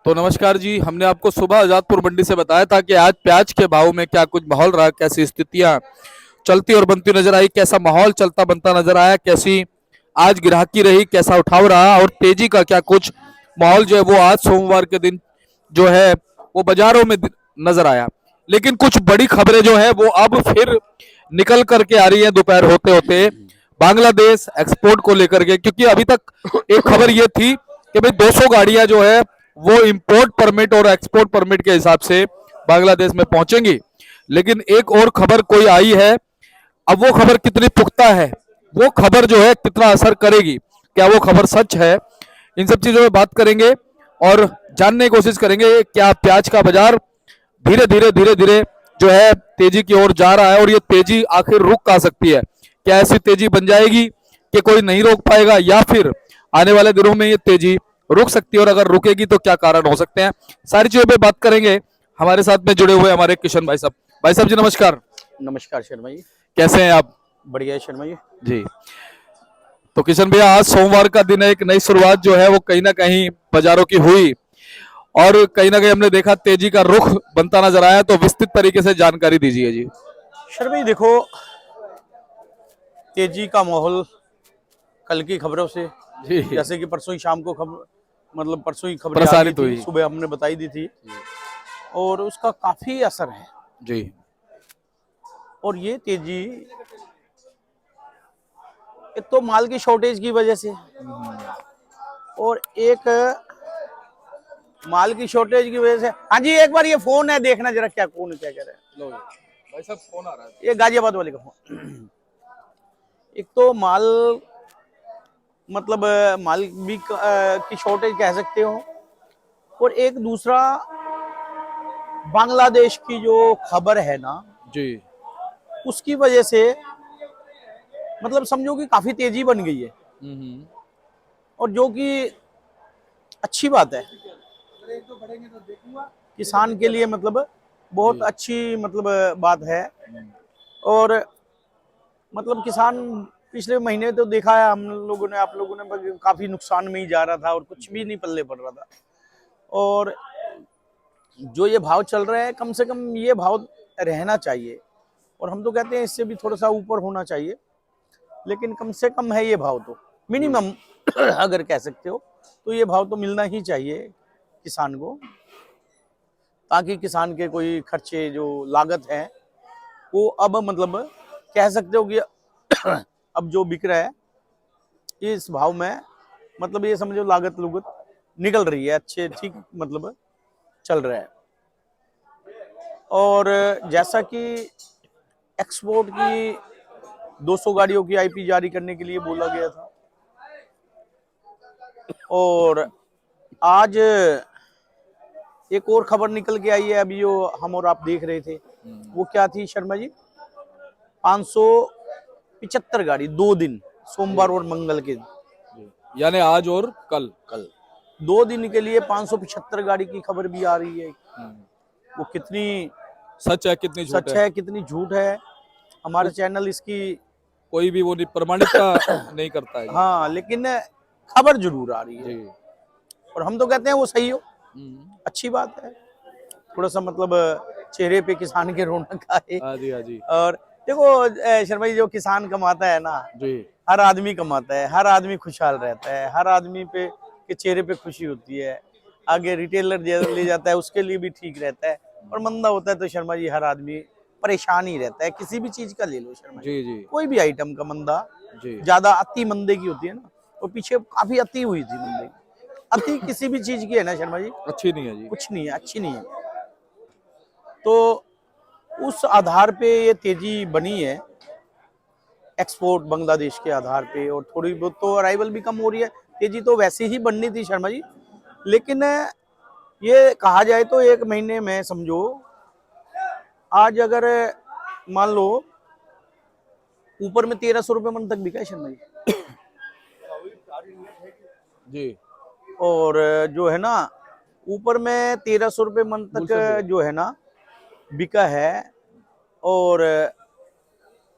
तो नमस्कार जी। हमने आपको सुबह आजादपुर मंडी से बताया था कि आज प्याज के भाव में क्या कुछ माहौल रहा, कैसी स्थितियां चलती और बनती नजर आई, कैसा माहौल चलता बनता नजर आया, कैसी आज ग्राहकी रही, कैसा उठाव रहा और तेजी का क्या कुछ माहौल जो है वो आज सोमवार के दिन जो है वो बाजारों में नजर आया। लेकिन कुछ बड़ी खबरें जो है वो अब फिर निकल करके आ रही है दोपहर होते होते बांग्लादेश एक्सपोर्ट को लेकर के, क्योंकि अभी तक एक खबर ये थी कि भाई 200 गाड़ियां जो है वो इंपोर्ट परमिट और एक्सपोर्ट परमिट के हिसाब से बांग्लादेश में पहुंचेंगी। लेकिन एक और खबर कोई आई है। अब वो खबर कितनी पुख्ता है, वो खबर जो है कितना असर करेगी, क्या वो खबर सच है, इन सब चीजों में बात करेंगे और जानने की कोशिश करेंगे क्या प्याज का बाजार धीरे धीरे जो है तेजी की ओर जा रहा है और ये तेजी आखिर रुक कहाँ सकती है। क्या ऐसी तेजी बन जाएगी कि कोई नहीं रोक पाएगा, या फिर आने वाले दिनों में ये तेजी रुक सकती है, और अगर रुकेगी तो क्या कारण हो सकते हैं। सारी चीजों पे बात करेंगे। हमारे साथ में जुड़े हुए हमारे किशन भाई साहब। भाई साहब जी नमस्कार। नमस्कार शर्मा जी। कैसे हैं आप? बढ़िया है शर्मा जी। जी। तो किशन भैया, आज सोमवार का दिन है, एक नई शुरुआत जो है वो कहीं ना कहीं बाजारों की हुई और कहीं ना कहीं हमने देखा तेजी का रुख बनता नजर आया। तो विस्तृत तरीके से जानकारी दीजिए जी। शर्मा जी देखो, तेजी का माहौल कल की खबरों से, जी। जैसे कि परसों ही शाम को खबर, मतलब परसों ही खबरें आ गई प्रसारित थी, हुई। सुबह हमने बताई दी थी और उसका काफी असर है। जी। और ये तेजी एक तो माल की शॉर्टेज की वजह से, और एक माल की शॉर्टेज की वजह से। हाँ जी, एक बार ये फोन है, देखना जरा क्या कौन क्या कह रहा है। लो भाई साहब, फोन आ रहा है। ये गाजियाबाद वाले का फोन। एक तो माल, मतलब माल भी की शॉर्टेज कह सकते हो, और एक दूसरा बांग्लादेश की जो खबर है ना, जी। उसकी वजह से मतलब समझो कि काफी तेजी बन गई है, हम्म। और जो कि अच्छी बात है किसान के लिए, मतलब बहुत जी। अच्छी मतलब बात है। और मतलब किसान पिछले महीने तो देखा है हम लोगों ने, आप लोगों ने, काफी नुकसान में ही जा रहा था और कुछ भी नहीं पल्ले पड़ रहा था। और जो ये भाव चल रहा है, कम से कम ये भाव रहना चाहिए, और हम तो कहते हैं इससे भी थोड़ा सा ऊपर होना चाहिए, लेकिन कम से कम है ये भाव तो मिनिमम। अगर कह सकते हो तो ये भाव तो मिलना ही चाहिए किसान को, ताकि किसान के कोई खर्चे जो लागत है वो अब मतलब कह सकते हो कि अब जो बिक रहा है इस भाव में, मतलब ये समझो लागत लुगत निकल रही है, अच्छे ठीक मतलब चल रहा है। और जैसा कि एक्सपोर्ट की 200 गाड़ियों की आईपी जारी करने के लिए बोला गया था, और आज एक और खबर निकल के आई है, अभी जो हम और आप देख रहे थे, वो क्या थी शर्मा जी? 575 गाड़ी 2 दिन, सोमवार और मंगल के, यानी आज और कल। कल 2 दिन के लिए 575 गाड़ी की खबर भी आ रही है। वो कितनी सच है कितनी झूठ सच है, है कितनी झूठ है, हमारा चैनल इसकी कोई भी वो प्रमाणिकता नहीं करता है। हाँ, लेकिन खबर जरूर आ रही है, जी। और हम तो कहते हैं वो सही हो, हम्म। अच्छी बात है। थोड़ा सा मतलब चेहरे पे किसान के रौनक आए। हाँ जी, हाँ जी। और देखो शर्मा जी, जो किसान कमाता है ना, जी। हर आदमी कमाता है, हर आदमी खुशहाल रहता है, हर आदमी पे के चेहरे पे खुशी होती है। आगे रिटेलर ले जाता है, उसके लिए भी ठीक रहता है। और मंदा होता है तो शर्मा जी हर आदमी परेशान ही रहता है, किसी भी चीज का ले लो शर्मा जी, जी। जी। कोई भी आइटम का मंदा, जी। ज्यादा अति मंदे की होती है ना, और पीछे काफी अति हुई थी मंदे की। अति किसी भी चीज की है ना शर्मा जी, अच्छी नहीं है जी। कुछ नहीं है, अच्छी नहीं है। तो उस आधार पे ये तेजी बनी है, एक्सपोर्ट बांग्लादेश के आधार पे, और थोड़ी बहुत तो अराइवल भी कम हो रही है। तेजी तो वैसे ही बननी थी शर्मा जी, लेकिन ये कहा जाए तो 1 महीने में समझो, आज अगर मान लो ऊपर में 1300 रुपये मन तक बिका है शर्मा जी। जी। और जो है ना, ऊपर में 1300 रुपये मन तक जो है ना बिका है, और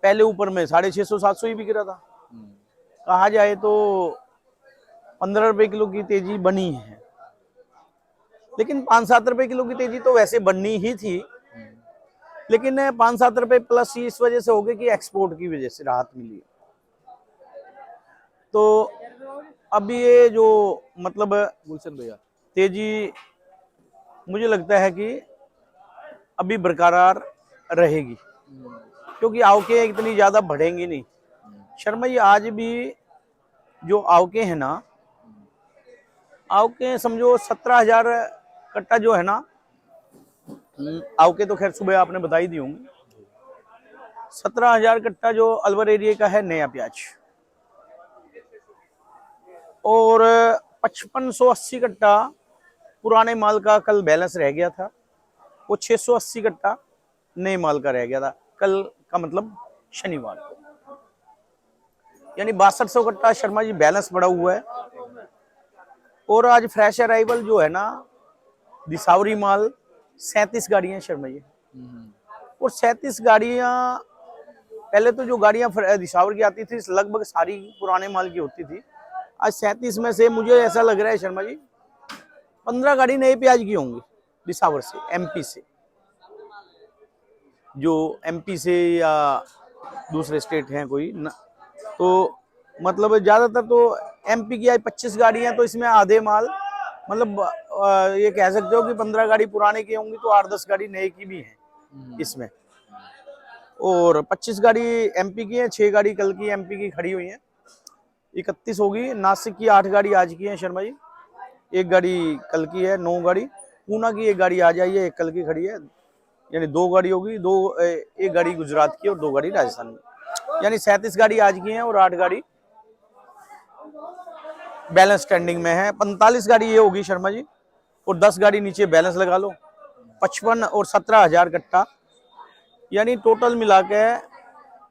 पहले ऊपर में 650-700 ही बिक रहा था। कहा जाए तो 15 रुपए किलो की तेजी बनी है। लेकिन 5-7 रुपए किलो की तेजी तो वैसे बननी ही थी, लेकिन 5-7 रुपए प्लस ही इस वजह से हो गए कि एक्सपोर्ट की वजह से राहत मिली। तो अब ये जो मतलब गुलशन भैया, तेजी मुझे लगता है कि अभी बरकरार रहेगी, क्योंकि आवकें इतनी ज्यादा बढ़ेंगी नहीं। शर्मा जी आज भी जो आवकें हैं ना, आवकें समझो 17,000 कट्टा जो है ना, आवकें तो खैर सुबह आपने बता ही दी होंगी। 17,000 कट्टा जो अलवर एरिया का है नया प्याज, और 5580 कट्टा पुराने माल का कल बैलेंस रह गया था। वो 680 कट्टा नए माल का रह गया था कल का, मतलब शनिवार को। यानी 6200 कट्टा शर्मा जी बैलेंस पड़ा हुआ है। और आज फ्रेश अराइवल जो है ना दिसावरी माल 37 गाड़ियां शर्मा जी, और 37 गाड़ियां, पहले तो जो गाड़ियां दिसावर की आती थी लगभग सारी पुराने माल की होती थी। आज 37 में से मुझे ऐसा लग रहा है शर्मा जी 15 गाड़ी नए प्याज की होंगी दिसावर से, एमपी से, जो एमपी से या दूसरे स्टेट हैं कोई न, तो मतलब ज्यादातर तो एमपी की आज 25 गाड़ियां, तो इसमें आधे माल मतलब ये कह सकते हो कि 15 गाड़ी पुराने की होंगी तो 8-10 गाड़ी नए की भी हैं इसमें, और 25 गाड़ी एमपी की है, 6 गाड़ी कल की एमपी की खड़ी हुई है, 31 होगी। नासिक की 8 गाड़ी आज की है शर्मा जी, 1 गाड़ी कल की है, 9 गाड़ी। पूना की 1 गाड़ी आज आई है, 1 कल की खड़ी है, यानी 2 गाड़ी होगी, 1 गाड़ी गुजरात की और 2 गाड़ी राजस्थान की, यानी 37 गाड़ी आज की है और 8 गाड़ी बैलेंस स्टैंडिंग में है। 45 गाड़ी ये होगी शर्मा जी, और 10 गाड़ी नीचे बैलेंस लगा लो, 55 और 17,000 कट्टा, यानी टोटल मिला के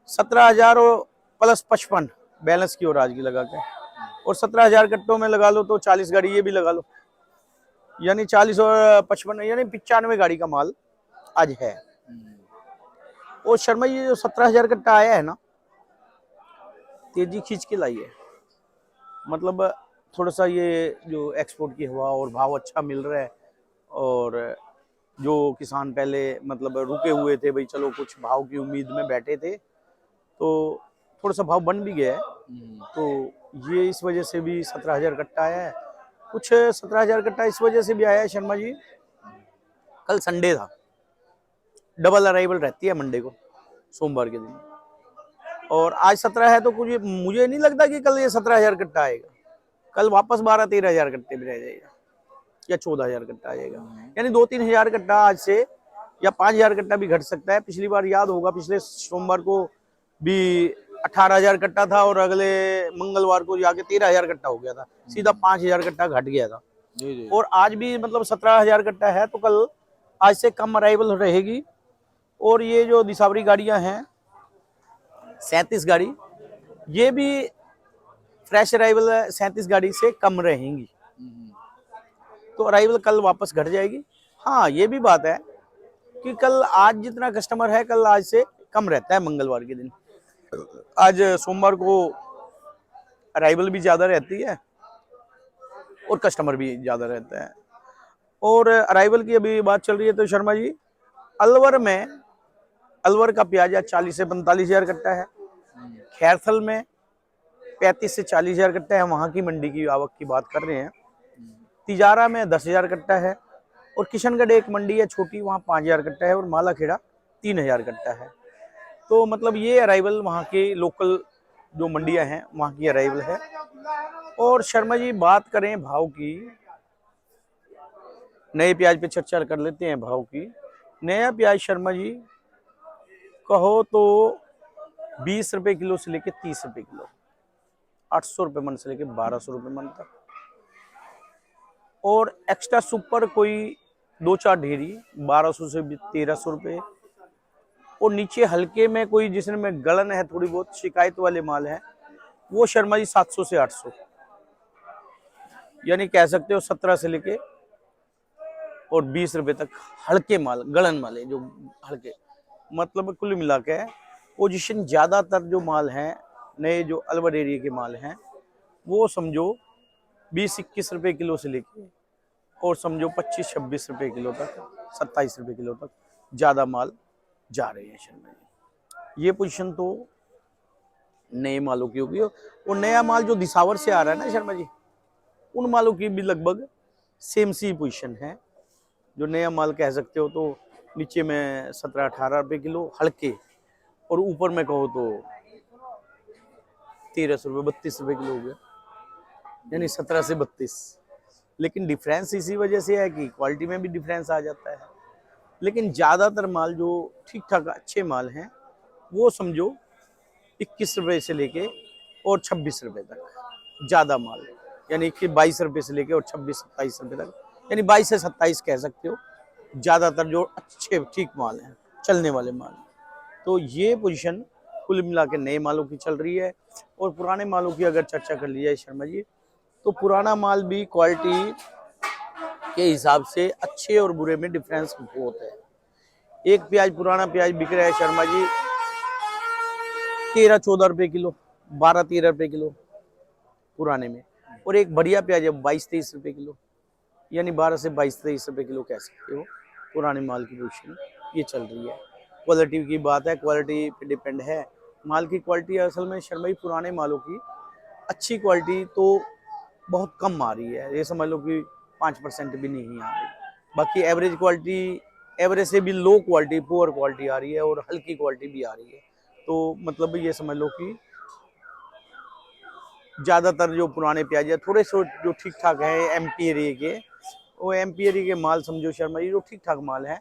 17,000 और प्लस 55 बैलेंस की और आज की लगा के, और 17,000 कट्टों में लगा लो तो 40 गाड़ी ये भी लगा लो, यानी 40 और 55 यानी 95 गाड़ी का माल आज है। और शर्मा ये जो 17,000 कट्टा आया है ना, तेजी खींच के लाई है, मतलब थोड़ा सा ये जो एक्सपोर्ट की हवा और भाव अच्छा मिल रहा है, और जो किसान पहले मतलब रुके हुए थे भाई चलो कुछ भाव की उम्मीद में बैठे थे, तो थोड़ा सा भाव बन भी गया है, तो ये इस वजह से भी 17,000 कट्टा आया है। कुछ 17,000 कट्टा इस वजह से भी आया है शर्मा जी, कल संडे था, डबल अराइवल रहती है मंडे को, सोमवार के दिन, और आज 17 है, तो कुछ मुझे नहीं लगता कि कल ये 17,000 कट्टा आएगा, कल वापस 12-13,000 कट्टे में रह जाएगा, या 14,000 कट्टा आ जाएगा, यानी 2-3 हजार कट्टा आज से, या 5,000 कट्टा भी घट सकता है। पिछली बार याद होगा पिछले सोमवार को भी 18,000 कट्टा था, और अगले मंगलवार को जाके 13,000 कट्टा हो गया था, सीधा 5,000 कट्टा घट गया था। और आज भी मतलब 17,000 कट्टा है, तो कल आज से कम अराइवल रहेगी। और ये जो दिसावरी गाड़ियां हैं 37 गाड़ी, ये भी फ्रेश अराइवल 37 गाड़ी से कम रहेंगी, तो अराइवल कल वापस घट जाएगी। हाँ ये भी बात है कि कल आज जितना कस्टमर है कल आज से कम रहता है मंगलवार के दिन, आज सोमवार को अराइवल भी ज्यादा रहती है और कस्टमर भी ज्यादा रहता है। और अराइवल की अभी बात चल रही है तो शर्मा जी अलवर में, अलवर का प्याज 40 से 45,000 कट्टा है, खैरथल में 35 से 40,000 कट्टा है, वहां की मंडी की आवक की बात कर रहे हैं। तिजारा में 10,000 कट्टा है, और किशनगढ़ एक मंडी है छोटी, वहाँ 5,000 कट्टा है, और मालाखेड़ा 3,000 कट्टा है। तो मतलब ये अराइवल वहाँ के लोकल जो मंडियां हैं वहाँ की अराइवल है। और शर्मा जी बात करें भाव की, नए प्याज पे चर्चा कर लेते हैं भाव की। नया प्याज शर्मा जी कहो तो 20 रुपए किलो से लेके 30 रुपए किलो, 800 रुपए मन से लेके 1200 रुपए मन तक, और एक्स्ट्रा सुपर कोई 2-4 ढेरी 1200 से 1,300 रुपए, और नीचे हल्के में कोई जिसमें गलन है, थोड़ी बहुत शिकायत वाले माल है, वो शर्मा जी 700 से 800, यानी कह सकते हो 17 से लेके और 20 रुपए तक हल्के माल, गलन वाले जो हल्के, मतलब कुल मिला के पोजीशन ज्यादातर जो माल हैं नए जो अलवर एरिया के माल हैं वो समझो 20-21 रुपए किलो से लेके और समझो 25-26 रुपए किलो तक, 27 रुपए किलो तक ज़्यादा माल जा रहे हैं शर्मा जी। ये पोजीशन तो नए मालों की होगी, और नया माल जो दिसावर से आ रहा है ना शर्मा जी, उन मालों की भी लगभग सेम सी पोजीशन है। जो नया माल कह सकते हो तो नीचे में 17-18 रुपए किलो हल्के, और ऊपर में कहो तो 1300 रुपये 32 रुपए किलो हो गया, यानी 17 से 32। लेकिन डिफरेंस इसी वजह से है कि क्वालिटी में भी डिफरेंस आ जाता है। लेकिन ज़्यादातर माल जो ठीक ठाक अच्छे माल हैं वो समझो 21 रुपए से लेके और 26 रुपए तक ज़्यादा माल, यानी कि 22 रुपए से लेके और 26-27 रुपए तक, यानी 22 से 27 कह सकते हो, ज़्यादातर जो अच्छे ठीक माल हैं, चलने वाले माल। तो ये पोजीशन कुल मिला के नए मालों की चल रही है। और पुराने मालों की अगर चर्चा कर ली जाए शर्मा जी, तो पुराना माल भी क्वालिटी के हिसाब से अच्छे और बुरे में डिफरेंस बहुत है। एक प्याज, पुराना प्याज बिक रहा है शर्मा जी 13-14 रुपए किलो, 12-13 रुपए किलो पुराने में, और एक बढ़िया प्याज है 22-23 रुपए किलो, यानी 12 से 22-23 रुपए किलो कह सकते हो। पुराने माल की पोजीशन ये चल रही है। क्वालिटी की बात है, क्वालिटी पे डिपेंड है माल की क्वालिटी। असल में शर्मा जी पुराने मालों की अच्छी क्वालिटी तो बहुत कम आ रही है, ये समझ लो कि 5% भी नहीं आ रही। बाकी एवरेज क्वालिटी, एवरेज से भी लो क्वालिटी, पुअर क्वालिटी आ रही है, और हल्की क्वालिटी भी आ रही है। तो मतलब ये समझ लो कि ज़्यादातर जो पुराने प्याज है थोड़े से जो ठीक ठाक है एमपी एरिया के, वो एमपी एरिया के माल समझो शर्मा जी जो ठीक ठाक माल है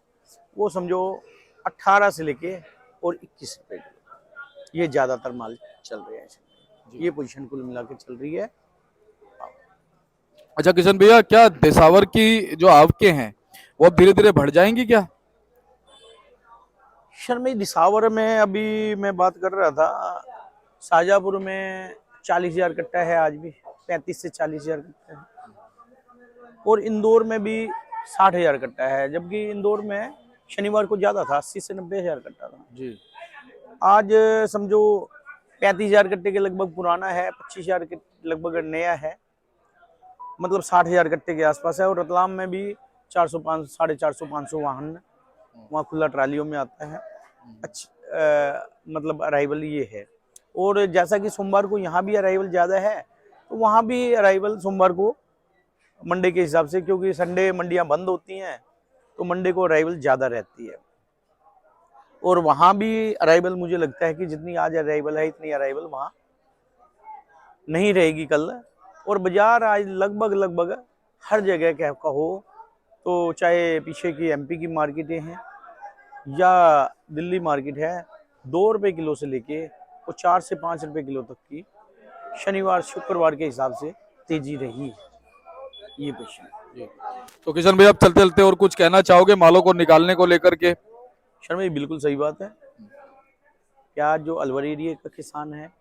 वो समझो 18 से लेके और 21 रुपए किलो, ये ज़्यादातर माल चल रहे हैं। ये पोजीशन कुल मिला के चल रही है। अच्छा किशन भैया, क्या देसावर की जो आवकें हैं वो अब धीरे धीरे बढ़ जाएंगी क्या? शर्मा जी दिसावर में अभी मैं बात कर रहा था, शाहजहाँपुर में 40,000 कट्टा है आज भी, 35 से 40,000 कट्टा है। और इंदौर में भी 60,000 कट्टा है, जबकि इंदौर में शनिवार को ज्यादा था, 80 से 90,000 कट्टा था जी। आज समझो 35,000 कट्टे के लगभग पुराना है, 25,000 के लगभग नया है, मतलब 60,000 कट्टे के आसपास है। और रतलाम में भी 400-500, 450-500 वाहन वहाँ खुला ट्रालियों में आता है। मतलब अराइवल ये है। और जैसा कि सोमवार को यहाँ भी अराइवल ज़्यादा है, तो वहाँ भी अराइवल सोमवार को मंडे के हिसाब से, क्योंकि संडे मंडियाँ बंद होती हैं तो मंडे को अराइवल ज़्यादा रहती है। और वहाँ भी अराइवल मुझे लगता है कि जितनी आज अराइवल है इतनी अराइवल वहाँ नहीं रहेगी कल। और बाजार आज लगभग हर जगह क्या कहो तो, चाहे पीछे की एमपी की मार्केटें हैं या दिल्ली मार्केट है, 2 रुपए किलो से लेके और 4 से 5 रुपए किलो तक की शनिवार शुक्रवार के हिसाब से तेजी रही है। ये क्वेश्चन। तो किशन भैया, आप चलते चलते और कुछ कहना चाहोगे मालों को निकालने को लेकर के? शर्मा जी बिल्कुल सही बात है। प्याज जो अलवर एरिया का किसान है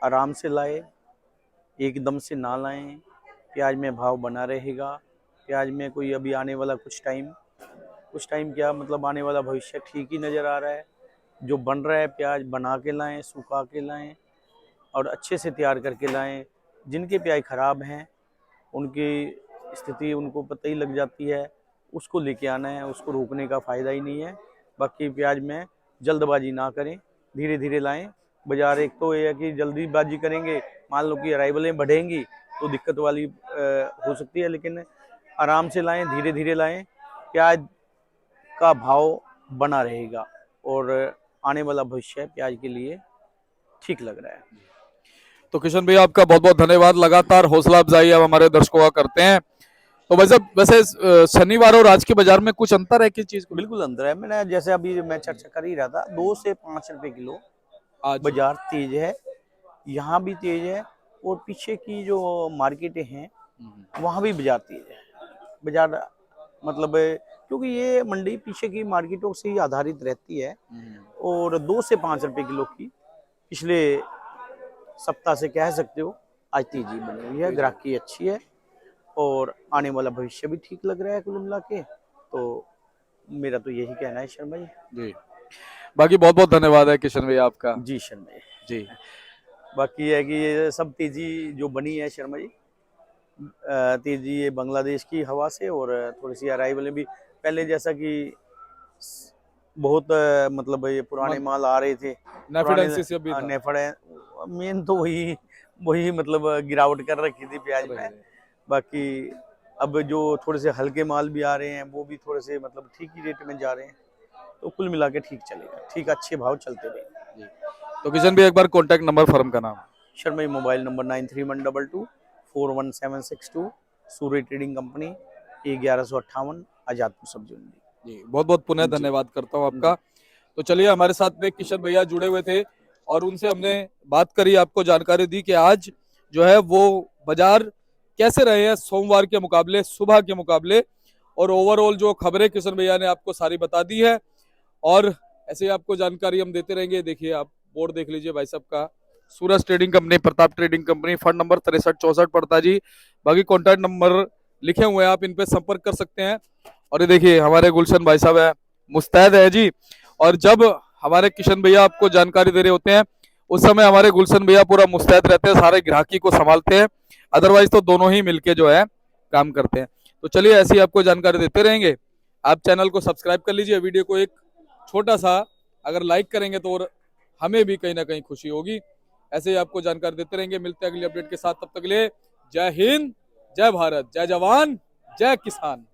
आराम से लाए, एकदम से ना लाएं। प्याज में भाव बना रहेगा। प्याज में कोई अभी आने वाला कुछ टाइम क्या मतलब आने वाला भविष्य ठीक ही नज़र आ रहा है। जो बन रहा है प्याज बना के लाएं, सुखा के लाएं और अच्छे से तैयार करके लाएं। जिनके प्याज खराब हैं उनकी स्थिति उनको पता ही लग जाती है, उसको लेके आना है, उसको रोकने का फ़ायदा ही नहीं है। बाकी प्याज में जल्दबाजी ना करें, धीरे धीरे लाएं। बाजार एक तो ये है कि जल्दीबाजी करेंगे, मान लो कि अराइवलें बढ़ेंगी तो दिक्कत वाली हो सकती है, लेकिन आराम से लाएं, धीरे धीरे लाएं। प्याज का भाव बना रहेगा और आने वाला भविष्य प्याज के लिए ठीक लग रहा है। तो किशन भैया, आपका बहुत बहुत धन्यवाद। लगातार हौसला अफजाई आप हमारे दर्शकों का करते हैं। तो वैसे शनिवार और आज के बाजार में कुछ अंतर है किस चीज को? बिल्कुल अंदर है। मैंने जैसे अभी मैं चर्चा कर ही रहा था, 2 से 5 रुपए किलो आज बाजार तेज है, यहाँ भी तेज है। और पीछे की जो मार्केटें हैं वहाँ भी बाजार तेज है। बाजार मतलब क्योंकि ये मंडी पीछे की मार्केटों से ही आधारित रहती है। और 2 से 5 रुपए किलो की पिछले सप्ताह से कह सकते हो आज तेजी बनी हुई है, ग्राहकी अच्छी है और आने वाला भविष्य भी ठीक लग रहा है कुल मिला के। तो मेरा तो यही कहना है शर्मा जी। जी, बाकी बहुत बहुत धन्यवाद है किशन भैया आपका। जी शर्मा जी। जी। बाकी है कि ये सब तेजी जो बनी है शर्मा जी, तेजी है बांग्लादेश की हवा से, और थोड़ी सी अराइवल भी पहले जैसा कि बहुत मतलब ये पुराने माल आ रहे थे, पुराने नेफिडेंसी से भी था। नेफड़ है मेन, तो वही वही मतलब गिरावट कर रखी थी प्याज में। बाकी अब जो थोड़े से हल्के माल भी आ रहे हैं वो भी थोड़े से मतलब ठीक ही रेट में जा रहे हैं, तो कुल मिला के ठीक चलेगा, ठीक अच्छे भाव चलते रहेंगे। तो किशन भाई एक बार कॉन्टैक्ट नंबर फर्म का नाम। शर्मा मोबाइल नंबर 9312241762, सूर्य ट्रेडिंग कंपनी, A1158, आजादपुर सब्जी मंडी। जी बहुत बहुत पुनः जी धन्यवाद करता हूँ आपका। जी तो चलिए हमारे साथ में किशन भैया जुड़े हुए थे और उनसे हमने बात करी, आपको जानकारी दी कि आज जो है वो बाजार कैसे रहे हैं सोमवार के मुकाबले, सुबह के मुकाबले, और ओवरऑल जो खबरें किशन भैया ने आपको सारी बता दी है। और ऐसे ही आपको जानकारी हम देते रहेंगे। देखिए आप बोर्ड देख लीजिए भाई साहब का, Suraj trading company, Pratap trading company, fund number 6364 पड़ता जी। बाकी कॉन्टैक्ट नंबर लिखे हुए हैं, आप इन पे संपर्क कर सकते हैं। और ये देखिए हमारे गुलशन भाई साहब है, मुस्तैद है जी। और जब हमारे किशन भैया आपको जानकारी दे रहे होते हैं उस समय हमारे गुलशन भैया पूरा मुस्तैद रहते हैं, सारे ग्राहकी को संभालते हैं। अदरवाइज तो दोनों ही मिलके जो है काम करते हैं। तो चलिए ऐसी आपको जानकारी देते रहेंगे। आप चैनल को सब्सक्राइब कर लीजिए, वीडियो को एक छोटा सा अगर लाइक करेंगे तो और हमें भी कहीं ना कहीं खुशी होगी। ऐसे ही आपको जानकारी देते रहेंगे। मिलते हैं अगली अपडेट के साथ, तब तक के लिए जय हिंद, जय भारत, जय जवान, जय किसान।